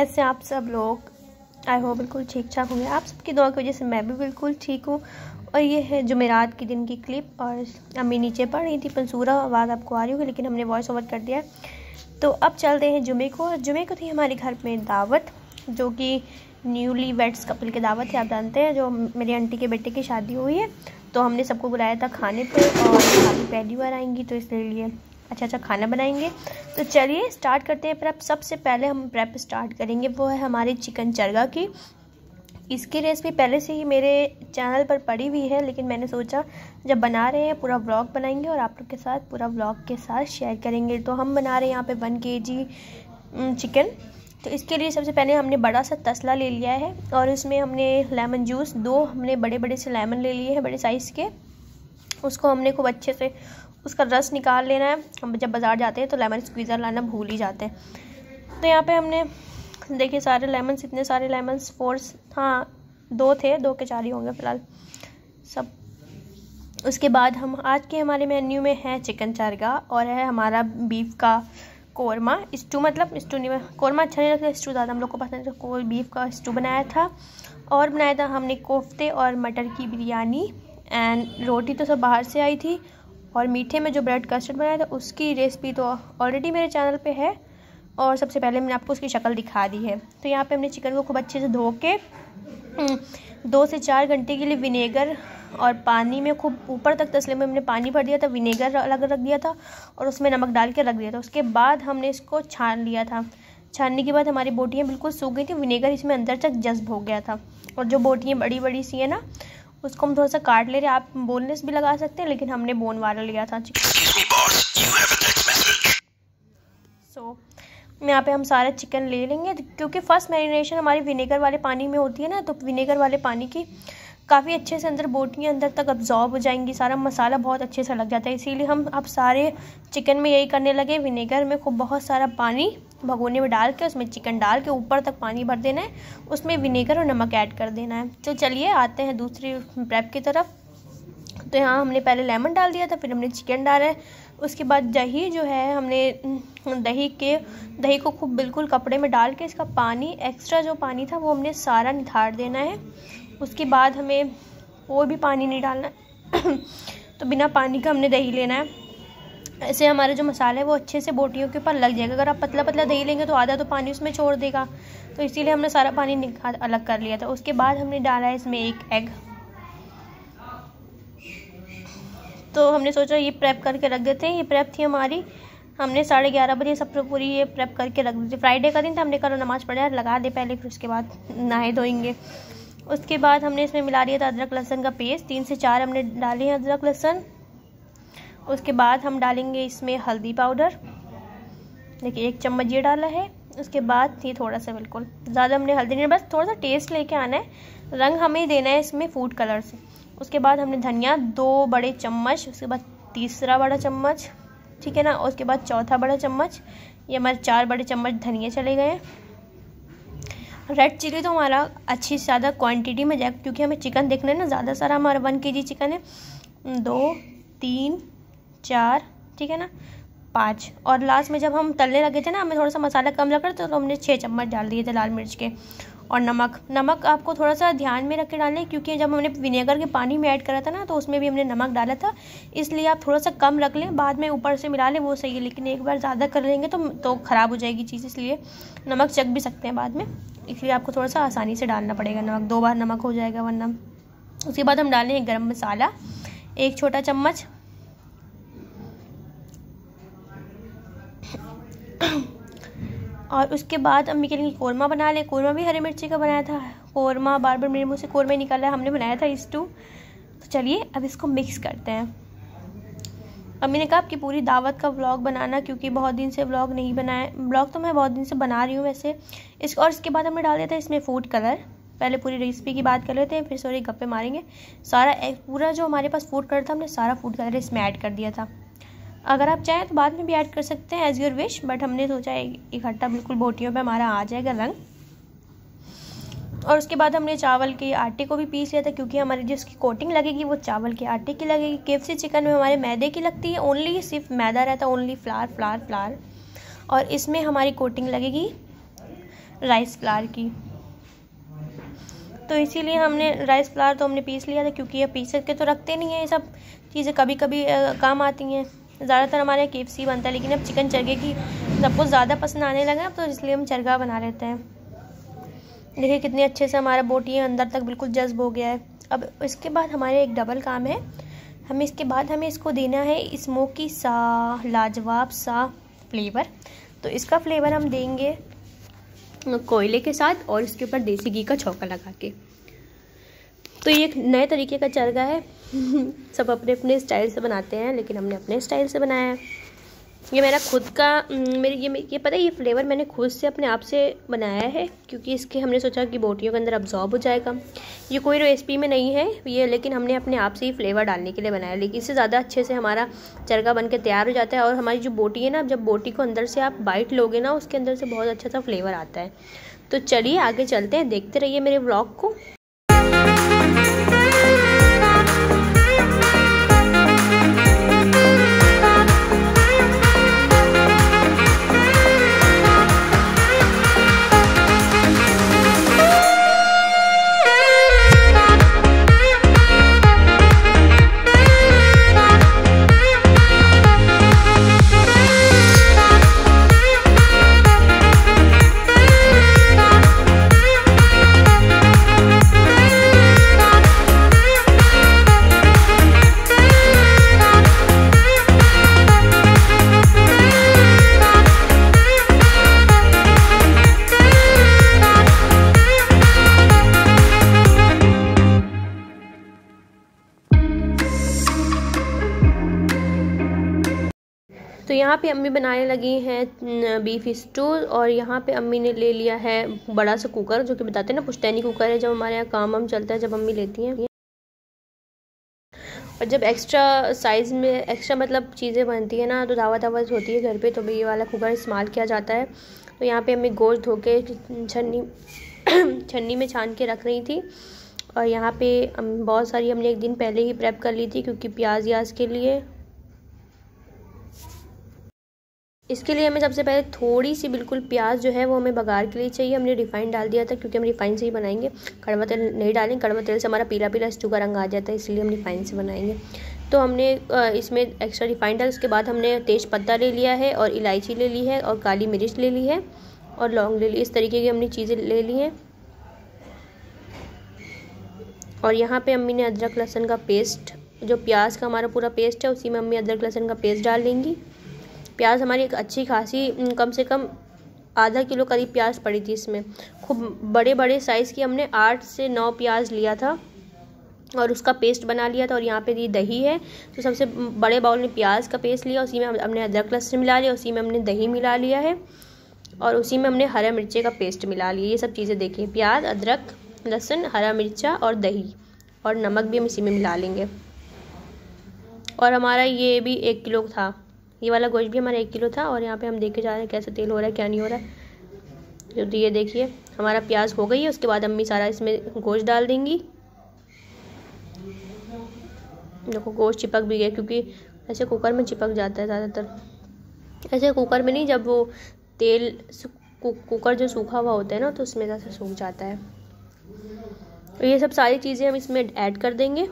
कैसे आप सब लोग? आई होप बिल्कुल ठीक ठाक होंगे। आप सबकी दुआ की वजह से मैं भी बिल्कुल ठीक हूँ। और ये है जुमेरात की दिन की क्लिप। और अम्मी नीचे पढ़ रही थी पंसूरा, आवाज़ आपको आ रही होगी लेकिन हमने वॉइस ओवर कर दिया। तो अब चलते हैं जुमे को। जुमे को थी हमारे घर में दावत, जो कि न्यूली वेड्स कपल की दावत है। आप जानते हैं जो मेरी आंटी के बेटे की शादी हुई है, तो हमने सबको बुलाया था खाने पे। और भाभी पहली बार आएंगी तो इसलिए अच्छा खाना बनाएंगे। तो चलिए स्टार्ट करते हैं प्रेप। सबसे पहले हम प्रेप स्टार्ट करेंगे, वो है हमारी चिकन चरगा की। इसकी रेसिपी पहले से ही मेरे चैनल पर पड़ी हुई है, लेकिन मैंने सोचा जब बना रहे हैं पूरा व्लॉग बनाएंगे और आप लोग के साथ पूरा व्लॉग के साथ शेयर करेंगे। तो हम बना रहे हैं यहाँ पे 1 kg चिकन। तो इसके लिए सबसे पहले हमने बड़ा सा तसला ले लिया है और इसमें हमने लेमन जूस 2 हमने बड़े बड़े से लेमन ले लिए हैं, बड़े साइज़ के। उसको हमने खूब अच्छे से उसका रस निकाल लेना है। हम जब बाज़ार जाते हैं तो लेमन स्क्वीज़र लाना भूल ही जाते हैं। तो यहाँ पे हमने देखिए सारे लेमन्स, इतने सारे लेमन्स 4 हाँ 2 थे, 2 के 4 ही होंगे फ़िलहाल सब। उसके बाद हम आज के हमारे मेन्यू में है चिकन चरगा और है हमारा बीफ का कोरमा स्टू। मतलब स्टू नहीं, कोरमा अच्छा नहीं लगता, स्टू ज़्यादा हम लोग को पसंद है। तो कोई बीफ का स्टू बनाया था और बनाया था हमने कोफ्ते और मटर की बिरयानी। एंड रोटी तो सब बाहर से आई थी। और मीठे में जो ब्रेड कस्टर्ड बनाया था उसकी रेसिपी तो ऑलरेडी मेरे चैनल पे है और सबसे पहले मैंने आपको उसकी शक्ल दिखा दी है। तो यहाँ पे हमने चिकन को खूब अच्छे से धो के 2 से 4 घंटे के लिए विनेगर और पानी में खूब ऊपर तक तसले में हमने पानी भर दिया था, विनेगर अलग रख दिया था और उसमें नमक डाल के रख दिया था। उसके बाद हमने इसको छान लिया था। छानने के बाद हमारी बोटियाँ बिल्कुल सूख गई थी, विनेगर इसमें अंदर तक जज्ब हो गया था। और जो बोटियाँ बड़ी बड़ी सी है ना, उसको हम थोड़ा सा काट ले रहे हैं। आप बोनलेस भी लगा सकते हैं, लेकिन हमने बोन वाला लिया था सो यहाँ पे हम सारा चिकन ले लेंगे, क्योंकि फ़र्स्ट मैरिनेशन हमारी विनेगर वाले पानी में होती है ना, तो विनेगर वाले पानी की काफ़ी अच्छे से अंदर बोटियाँ अंदर तक अब्जॉर्ब हो जाएंगी, सारा मसाला बहुत अच्छे से लग जाता है। इसीलिए हम अब सारे चिकन में यही करने लगे, विनेगर में खूब बहुत सारा पानी भगोने में डाल के उसमें चिकन डाल के ऊपर तक पानी भर देना है, उसमें विनेगर और नमक ऐड कर देना है। तो चलिए आते हैं दूसरी प्रेप की तरफ। तो यहाँ हमने पहले लेमन डाल दिया था, फिर हमने चिकन डाला है। उसके बाद दही जो है हमने दही को खूब बिल्कुल कपड़े में डाल के इसका पानी, एक्स्ट्रा जो पानी था वो हमने सारा निथार देना है। उसके बाद हमें कोई भी पानी नहीं डालना तो बिना पानी का हमने दही लेना है। ऐसे हमारे जो मसाला है वो अच्छे से बोटियों के ऊपर लग जाएगा। अगर आप पतला पतला दही लेंगे तो आधा तो पानी उसमें छोड़ देगा, तो इसीलिए हमने सारा पानी अलग कर लिया था। उसके बाद हमने डाला है इसमें 1 एग। तो हमने सोचा ये प्रेप करके रख देते हैं। ये प्रेप थी हमारी, हमने 11:30 बजे सब पूरी ये प्रेप करके रख दी थी। फ्राइडे का दिन था, हमने कहा नमाज़ पढ़ा लगा दे पहले, फिर उसके बाद नहाए धोएंगे। उसके बाद हमने इसमें मिला दिया था अदरक लहसुन का पेस्ट, 3 से 4 हमने डाले हैं अदरक लहसुन। उसके बाद हम डालेंगे इसमें हल्दी पाउडर, देखिए 1 चम्मच ये डाला है। उसके बाद ये थोड़ा सा, बिल्कुल ज़्यादा हमने हल्दी नहीं, बस थोड़ा सा टेस्ट लेके आना है, रंग हमें देना है इसमें फूड कलर से। उसके बाद हमने धनिया 2 बड़े चम्मच, उसके बाद तीसरा बड़ा चम्मच, ठीक है ना। उसके बाद चौथा बड़ा चम्मच, ये हमारे 4 बड़े चम्मच धनिया चले गए। रेड चिली तो हमारा अच्छी से ज़्यादा क्वांटिटी में जाए, क्योंकि हमें चिकन देखना है ना ज़्यादा सारा। हमारा 1 kg चिकन है, 2 3 4, ठीक है ना, 5। और लास्ट में जब हम तलने लगे थे ना, हमें थोड़ा सा मसाला कम लग रहा था तो हमने 6 चम्मच डाल दिए थे लाल मिर्च के। और नमक आपको थोड़ा सा ध्यान में रख के डालना है, क्योंकि जब हमने विनेगर के पानी में ऐड करा था ना, तो उसमें भी हमने नमक डाला था, इसलिए आप थोड़ा सा कम रख लें, बाद में ऊपर से मिला लें वो सही है। लेकिन एक बार ज़्यादा कर लेंगे तो ख़राब हो जाएगी चीज़, इसलिए नमक चख भी सकते हैं बाद में, इसलिए आपको थोड़ा सा आसानी से डालना पड़ेगा नमक, 2 बार नमक हो जाएगा वरना। उसके बाद हम डालें हैं गरम मसाला 1 छोटा चम्मच, और उसके बाद अम्मी के लिए कोरमा बना लें। कोरमा भी हरी मिर्ची का बनाया था। कोरमा बार बार मेरे मुँह से कोरमा ही निकाला है, हमने बनाया था स्टू। तो चलिए अब इसको मिक्स करते हैं। अम्मी ने कहा आपकी पूरी दावत का व्लॉग बनाना, क्योंकि बहुत दिन से व्लॉग नहीं बनाया। व्लॉग तो मैं बहुत दिन से बना रही हूँ वैसे। और इसके बाद हमने डाल दिया था इसमें फूड कलर। पहले पूरी रेसिपी की बात कर लेते हैं, फिर सॉरी गप्पे मारेंगे। सारा पूरा जो हमारे पास फूड कलर था, हमने सारा फूड कलर इसमें ऐड कर दिया था। अगर आप चाहें तो बाद में भी ऐड कर सकते हैं, एज़ योर विश, बट हमने सोचा इकट्ठा बिल्कुल बोटियों पे हमारा आ जाएगा रंग। और उसके बाद हमने चावल के आटे को भी पीस लिया था, क्योंकि हमारी जिसकी कोटिंग लगेगी वो चावल के आटे की लगेगी। KFC चिकन में हमारे मैदे की लगती है, ओनली सिर्फ मैदा रहता है, ओनली फ्लार। और इसमें हमारी कोटिंग लगेगी राइस फ्लावर की। तो इसीलिए हमने राइस फ्लावर तो हमने पीस लिया था, क्योंकि ये पीस के तो रखते नहीं हैं, ये सब चीज़ें कभी कभी काम आती हैं। ज़्यादातर हमारे KFC बनता है, लेकिन अब चिकन चरगे की सबको ज़्यादा पसंद आने लगा, तो इसलिए हम चरगा बना लेते हैं। देखिए कितने अच्छे से हमारा बोटी अंदर तक बिल्कुल जज्ब हो गया है। अब इसके बाद हमारे एक डबल काम है, हमें इसको देना है स्मोकी सा लाजवाब सा फ्लेवर। तो इसका फ्लेवर हम देंगे कोयले के साथ और इसके ऊपर देसी घी का छौंका लगा के। तो ये एक नए तरीके का चरगा है सब अपने अपने स्टाइल से बनाते हैं, लेकिन हमने अपने स्टाइल से बनाया है। ये मेरा खुद का ये पता है, ये फ्लेवर मैंने खुद से अपने आप से बनाया है, क्योंकि इसके हमने सोचा कि बोटियों के अंदर अब्जॉर्ब हो जाएगा। ये कोई रेसिपी में नहीं है ये, लेकिन हमने अपने आप से ही फ्लेवर डालने के लिए बनाया। लेकिन इससे ज़्यादा अच्छे से हमारा चरगा बन के तैयार हो जाता है। और हमारी जो बोटी है ना, जब बोटी को अंदर से आप बाइट लोगे ना, उसके अंदर से बहुत अच्छा सा फ्लेवर आता है। तो चलिए आगे चलते हैं, देखते रहिए मेरे व्लॉग को। तो यहाँ पे अम्मी बनाने लगी हैं बीफ स्टू, और यहाँ पे अम्मी ने ले लिया है बड़ा सा कुकर, जो कि बताते हैं ना पुश्तैनी कुकर है, जब हमारे यहाँ काम चलता है, जब अम्मी लेती हैं। और जब एक्स्ट्रा साइज़ में एक्स्ट्रा मतलब चीज़ें बनती है ना, तो दावत होती है घर पे, तो ये वाला कुकर इस्तेमाल किया जाता है। तो यहाँ पे अम्मी गोश्त धो के छन्नी में छान के रख रही थी। और यहाँ पे बहुत सारी हमने एक दिन पहले ही प्रेप कर ली थी, क्योंकि प्याज याज के लिए। इसके लिए हमें सबसे पहले थोड़ी सी बिल्कुल प्याज जो है वो हमें बघार के लिए चाहिए। हमने रिफाइंड डाल दिया था, क्योंकि हम रिफाइंड से ही बनाएंगे, कड़वा तेल नहीं डालेंगे। कड़वा तेल से हमारा पीला पीला स्टू का रंग आ जाता है, इसलिए हम रिफाइंड से बनाएंगे। तो हमने इसमें एक्स्ट्रा रिफाइंड डाल, उसके बाद हमने तेज पत्ता ले लिया है, और इलायची ले ली है, और काली मिर्च ले ली है, और लौंग ले ली। इस तरीके की हमने चीज़ें ले ली हैं। और यहाँ पे अम्मी ने अदरक लहसुन का पेस्ट, जो प्याज का हमारा पूरा पेस्ट है, उसी में अम्मी अदरक लहसुन का पेस्ट डाल देंगी। प्याज हमारी एक अच्छी खासी कम से कम आधा किलो करीब प्याज पड़ी थी इसमें। खूब बड़े बड़े साइज़ की हमने 8 से 9 प्याज लिया था, और उसका पेस्ट बना लिया था। और यहाँ पे ये दही है, तो सबसे बड़े बाउल में प्याज का पेस्ट लिया, उसी में हमने अदरक लहसुन मिला लिया, उसी में हमने दही मिला लिया है, और उसी में हमने हरा मिर्चे का पेस्ट मिला लिया। ये सब चीज़ें देखिए, प्याज, अदरक लहसुन, हरा मिर्चा और दही, और नमक भी हम इसी में मिला लेंगे। और हमारा ये भी 1 किलो था, ये वाला गोश्त भी हमारा 1 किलो था। और यहाँ पे हम देखे जा रहे हैं कैसे तेल हो रहा है, क्या नहीं हो रहा है। तो ये देखिए हमारा प्याज हो गई है। उसके बाद अम्मी सारा इसमें गोश्त डाल देंगी। देखो गोश्त चिपक भी गया, क्योंकि ऐसे कुकर में चिपक जाता है ज़्यादातर। ऐसे कुकर में नहीं, जब वो तेल कुकर जो सूखा हुआ होता है ना, तो उसमें ज़्यादा सूख जाता है। तो ये सब सारी चीज़ें हम इसमें ऐड कर देंगे।